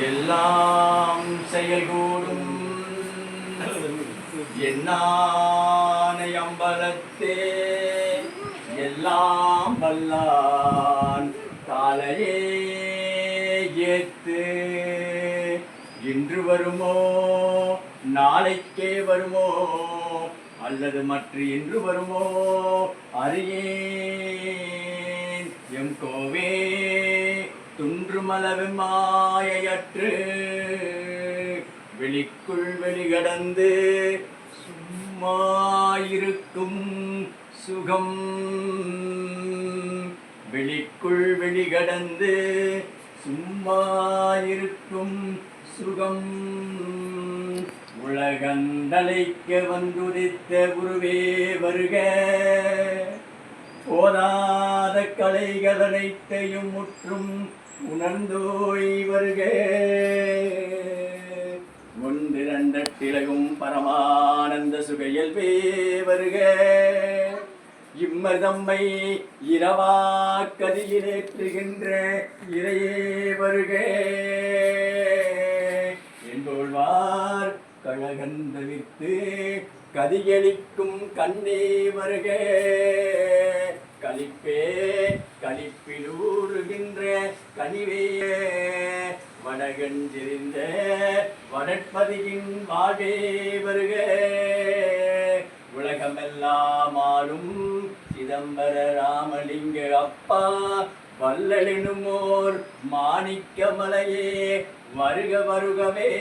எல்லாம் செயல்கூடும் என்னானை அம்பலத்தே எல்லாம் வல்லான் காலையே ஏத்து இன்று வருமோ நாளைக்கே வருமோ அல்லது மற்ற இன்று வருமோ அறியேன் எம் கோவே துன்றுமளவு மாயையற்று வெளிக்குள் வெளிகடந்து சும்மாயிருக்கும் சுகம் வெளிக்குள் வெளிகடந்து சும்மாயிருக்கும் சுகம் உலகந்தலைக்க வந்துதித்த குருவே வருக போதாத கலைகள் அனைத்தையும் முற்றும் உணர்ந்தோய் வருக ஒன்றிரண்டிலகும் பரமானந்த சுகையல்வே வருக இம்மதம்மை இரவாக்கதியிலேற்றுகின்ற இறையே வருக என்போழ்வார் கழகந்தவித்து கதியளிக்கும் கண்ணே வருக கலிப்பே கலிப்பிலூறுகின்ற கனிவே வடகஞ்சிரிந்த வடற்பதியின் வாழ்வே வருக உலகமெல்லாம் ஆளும் சிதம்பர ராமலிங்க அப்பா வல்லெனுமோர் மாணிக்கமலையே வருக வருகவே.